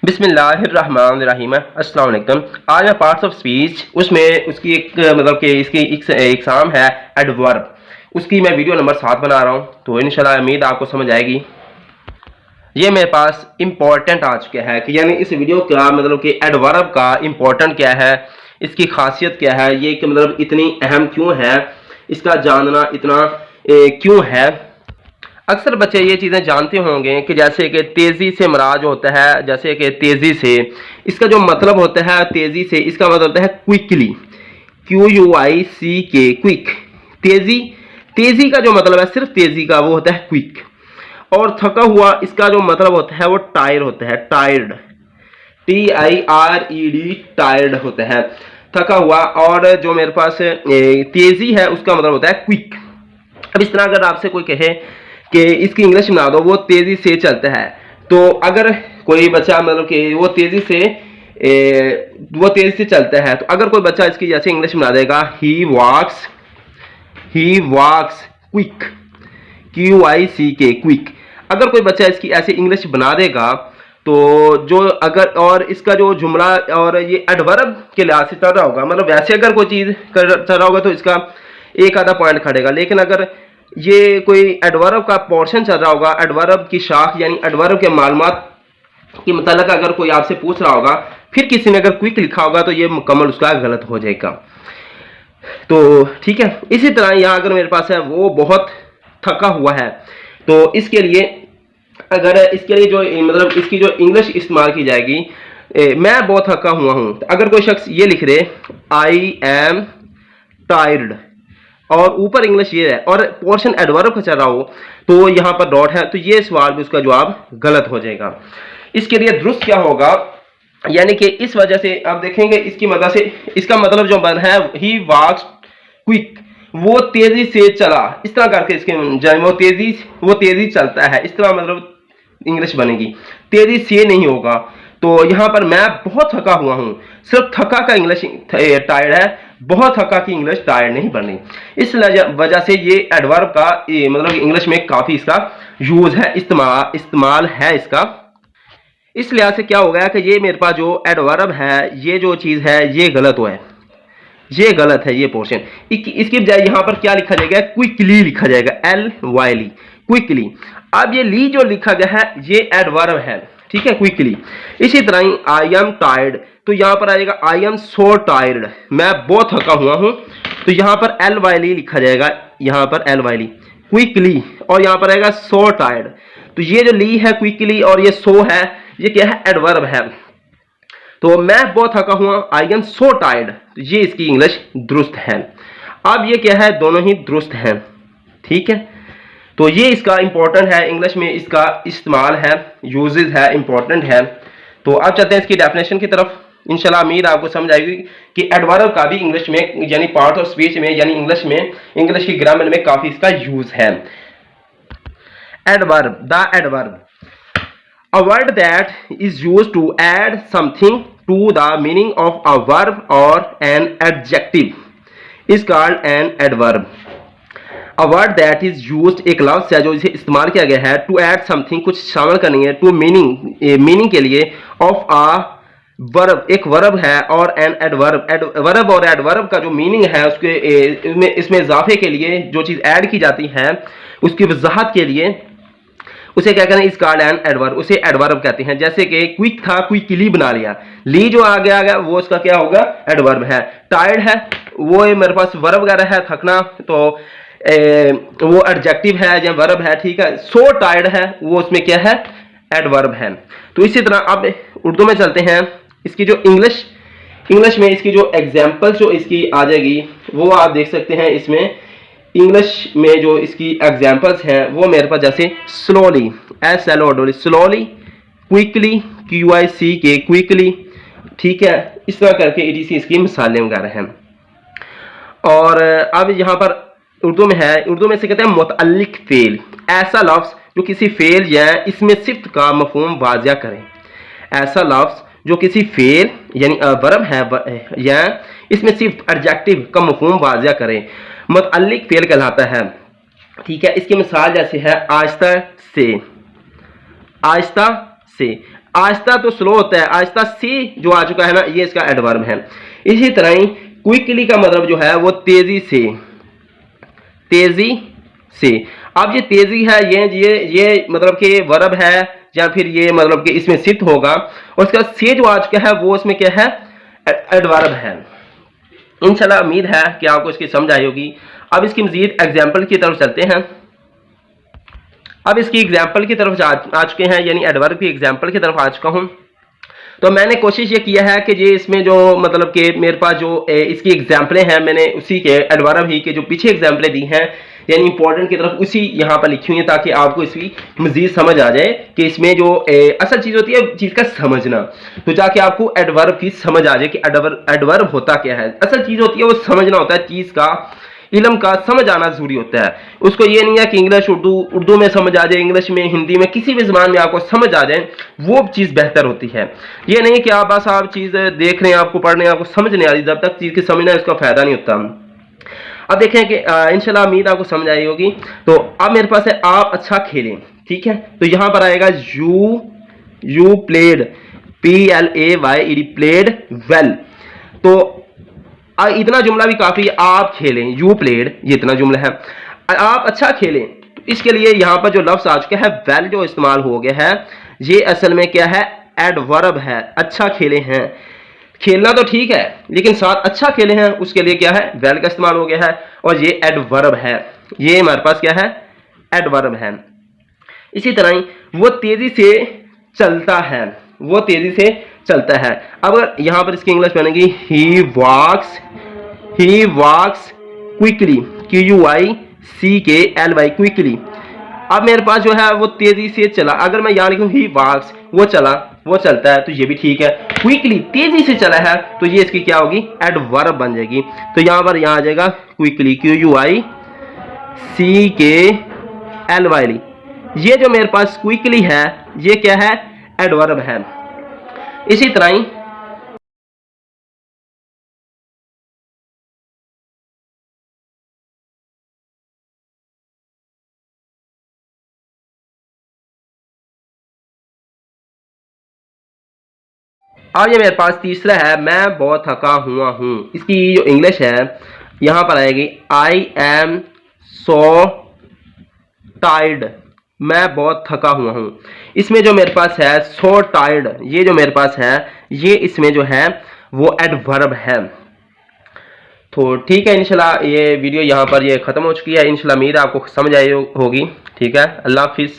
बिस्मिल्लाहिर्रहमानिर्रहीम। अस्सलाम वालेकुम। आज मैं पार्ट्स ऑफ स्पीच उसमें उसकी एक मतलब कि इसकी एग्ज़ाम है एडवर्ब, उसकी मैं वीडियो नंबर 7 बना रहा हूँ, तो इंशाल्लाह उम्मीद आपको समझ आएगी। ये मेरे पास इम्पोर्टेंट आ चुका है कि यानी इस वीडियो का मतलब कि एडवर्ब का इम्पोर्टेंट क्या है, इसकी खासियत क्या है, ये कि मतलब इतनी अहम क्यों है, इसका जानना इतना क्यों है। अक्सर बच्चे ये चीज़ें जानते होंगे कि जैसे कि तेज़ी से मराज होता है, जैसे कि तेज़ी से इसका जो मतलब होता है, तेज़ी से इसका मतलब होता है क्विकली, QUICK, क्विक। तेज़ी, तेज़ी का जो मतलब है सिर्फ तेज़ी का वो होता है क्विक। और थका हुआ इसका जो मतलब होता है वो टायर होता है, टायर्ड, TIRED, टायर्ड होता है, थका हुआ। और जो मेरे पास तेज़ी है उसका मतलब होता है क्विक। अब इस तरह अगर आपसे कोई कहे कि इसकी इंग्लिश बना दो, वो तेज़ी से चलता है, तो अगर कोई बच्चा मतलब कि वो तेज़ी से चलता है, तो अगर कोई बच्चा इसकी जैसे इंग्लिश बना देगा ही वॉक्स क्विक, QICK, क्विक। अगर कोई बच्चा इसकी ऐसे इंग्लिश बना देगा तो जो अगर और इसका जो जुमला और ये एडवर्ब के लिहाज से चल रहा होगा, मतलब वैसे अगर कोई चीज़ चल रहा होगा तो इसका एक आधा पॉइंट खड़ेगा, लेकिन अगर ये कोई एडवर्ब का पोर्शन चल रहा होगा, एडवर्ब की शाख यानी एडवर्ब के मालूमात के मतलब अगर कोई आपसे पूछ रहा होगा, फिर किसी ने अगर क्विक लिखा होगा तो ये मुकम्मल उसका गलत हो जाएगा। तो ठीक है, इसी तरह यहाँ अगर मेरे पास है वो बहुत थका हुआ है, तो इसके लिए अगर इसके लिए जो मतलब इसकी जो इंग्लिश इस्तेमाल की जाएगी, मैं बहुत थका हुआ हूँ, तो अगर कोई शख्स ये लिख दे आई एम टायर्ड और ऊपर इंग्लिश ये है और पोर्शन एडवर्ब का चल रहा हो तो यहाँ पर डॉट है, तो ये सवाल भी उसका जवाब गलत हो जाएगा। इसके लिए दुरुस्त क्या होगा, यानी कि इस वजह से आप देखेंगे इसकी मदद से इसका मतलब जो बन है ही वॉक्स क्विक, वो तेजी से चला, इस तरह करके इसके वो तेजी चलता है, इस तरह मतलब इंग्लिश बनेगी, तेजी से नहीं होगा। तो यहाँ पर मैं बहुत थका हुआ हूँ, सिर्फ थका का इंग्लिश टायर्ड है, बहुत थका की इंग्लिश टायर्ड नहीं बनी। इस वजह से ये एडवर्ब का मतलब इंग्लिश में काफ़ी इसका यूज़ है, इस्तेमाल है इसका। इस लिहाज से क्या हो गया कि ये मेरे पास जो एडवर्ब है, ये जो चीज़ है ये गलत हुआ है, ये गलत है ये पोर्शन। इसकी बजाय यहाँ पर क्या लिखा जाएगा, क्विकली लिखा जाएगा, LYLY, क्विकली। अब ये ली जो लिखा गया है ये एडवर्ब है, ठीक है, क्विकली। इसी तरह ही आई एम टायर्ड, तो यहाँ पर आएगा आई एम सो टायर्ड, मैं बहुत थका हुआ हूँ, तो यहाँ पर LYLY लिखा जाएगा, यहाँ पर LYLY, क्विकली। और यहाँ पर आएगा सो टायर्ड, तो ये जो ली है क्विकली और ये सो है, ये क्या है, एडवर्ब है। तो मैं बहुत थका हुआ, आई एम सो टायर्ड, तो ये इसकी इंग्लिश दुरुस्त है। अब ये क्या है, दोनों ही दुरुस्त हैं, ठीक है। तो ये इसका इंपॉर्टेंट है, इंग्लिश में इसका इस्तेमाल है, यूजेस है, इंपॉर्टेंट है। तो अब चलते हैं इसकी डेफिनेशन की तरफ। इंशाल्लाह उम्मीद आपको समझ आएगी कि एडवर्ब का भी इंग्लिश में यानी पार्ट ऑफ स्पीच में यानी इंग्लिश की ग्रामर में काफ़ी इसका यूज है। Adverb, the adverb, a word that is used to add something to the meaning of a verb or an adjective is called an adverb. A word that is used, एक लफ्ज़ है जो इसे इस्तेमाल किया गया है, to add something, कुछ शामिल करनी है, to meaning के लिए, of a वर्ब, एक वर्ब है, और एन एडवर्ब, वर्ब और एडवर्ब का जो मीनिंग है उसके इसमें इजाफे के लिए जो चीज़ ऐड की जाती है उसकी वजाहत के लिए उसे क्या कहते हैं, इस कॉल्ड एन एडवर्ब, उसे एडवर्ब कहते हैं। जैसे कि क्विक था, क्विकली बना लिया, ली जो आगे आ गया वो उसका क्या होगा, एडवर्ब है। टायर्ड है वो मेरे पास वर्ब वगैरह है, थकना, तो वो एडजेक्टिव है या वर्ब है, ठीक है। सो टायर्ड है वो उसमें क्या है, एडवर्ब है। तो इसी तरह अब उर्दू में चलते हैं, इसकी जो इंग्लिश में इसकी जो एग्जाम्पल जो इसकी आ जाएगी वो आप देख सकते हैं। इसमें इंग्लिश में जो इसकी एग्जाम्पल्स हैं वो मेरे पास जैसे slowly, SLO, slowly, quickly, QICK, quickly, ठीक है, इस तरह करके ETC इसकी मिसालें वगैरह हैं। और अब यहाँ पर उर्दू में है, उर्दू में से कहते हैं मुतअल्लिक फेल, ऐसा लफ्ज़ जो किसी फेल या इसमें सिफ्त का मफहूम वाज़िया करें, ऐसा लफ्ज़ जो किसी फेल यानी वर्ब है या इसमें सिर्फ एडजेक्टिव का मफहूम वाज़िया करें, मुतअल्लिक फेल कहलाता है, ठीक है। इसकी मिसाल जैसे है आहिस्ता से, आहिस्ता से, आहिस्ता तो स्लो होता है, आहिस्ता से जो आ चुका है ना, ये इसका एडवर्ब है। इसी तरह ही क्विकली का मतलब जो है वो तेजी से, तेजी से। अब ये तेजी है, ये मतलब कि वर्ब है या फिर ये मतलब कि इसमें सिद्ध होगा, और उसका से जो आ चुका है वो इसमें क्या है, एडवर्ब है। इंशाल्लाह उम्मीद है कि आपको इसकी समझ आई होगी। अब इसकी मजीद एग्जाम्पल की तरफ चलते हैं। अब इसकी एग्जाम्पल की तरफ आ चुके हैं, यानी एडवर्ब की एग्जाम्पल की तरफ आ चुका हूं। तो मैंने कोशिश ये किया है कि ये इसमें जो मतलब कि मेरे पास जो इसकी एग्जाम्पलें हैं, मैंने उसी के एडवर्ब ही के जो पीछे एग्जाम्पलें दी हैं, यानी इंपॉर्टेंट की तरफ उसी यहाँ पर लिखी हुई है, ताकि आपको इसकी मजीद समझ आ जाए कि इसमें जो असल चीज़ होती है चीज़ का समझना, तो जाके आपको एडवर्ब की समझ आ जाए कि एडवर्ब होता क्या है। असल चीज़ होती है वो समझना होता है, चीज़ का इल्म का समझ आना जरूरी होता है। उसको ये नहीं है कि इंग्लिश उर्दू में समझ आ जाए, इंग्लिश में, हिंदी में, किसी भी ज़बान में आपको समझ आ जाए, वो चीज़ बेहतर होती है। ये नहीं कि आप बस आप चीज़ देख रहे हैं, आपको पढ़ रहे हैं, आपको समझ नहीं आ रही, जब तक चीज़ की समझना है उसका फ़ायदा नहीं होता। अब देखें कि इंशाल्लाह उम्मीद आपको समझ आई होगी। तो अब मेरे पास है आप अच्छा खेलें, ठीक है। तो यहां पर आएगा you played, PLAYED, played well. तो इतना जुमला भी काफी, आप खेलें, यू प्लेड, ये इतना जुमला है। आप अच्छा खेलें, तो इसके लिए यहां पर जो लफ्ज आ चुका है वेल जो इस्तेमाल हो गया है, ये असल में क्या है, एडवर्ब है। अच्छा खेले हैं, खेलना तो ठीक है, लेकिन साथ अच्छा खेले हैं, उसके लिए क्या है, वेल का इस्तेमाल हो गया है, और ये एडवर्ब है। ये हमारे पास क्या है, एडवर्ब है। इसी तरह ही वो तेजी से चलता है, वो तेजी से चलता है। अब यहां पर इसकी इंग्लिश बनेगी ही वॉक्स क्विकली, QUICKLY, क्विकली। अब मेरे पास जो है वो तेजी से चला, अगर मैं यहां लिखूं ही वॉक्स, वो चला, वो चलता है, तो ये भी ठीक है। क्विकली, तेजी से चला है, तो ये इसकी क्या होगी, एडवर्ब बन जाएगी। तो यहां पर यहां आ जाएगा क्विकली, QUICKLY। ये जो मेरे पास क्विकली है, ये क्या है, एडवर्ब है। इसी तरह ही अब ये मेरे पास तीसरा है, मैं बहुत थका हुआ हूं। इसकी जो इंग्लिश है यहां पर आएगी आई एम सो टायर्ड, मैं बहुत थका हुआ हूं। इसमें जो मेरे पास है सो टायर्ड, ये जो मेरे पास है, ये इसमें जो है वो एडवर्ब है। तो ठीक है, इंशाल्लाह ये वीडियो यहाँ पर ये ख़त्म हो चुकी है। इंशाल्लाह उम्मीद आपको समझ आई होगी। ठीक है, अल्लाह हाफिज़।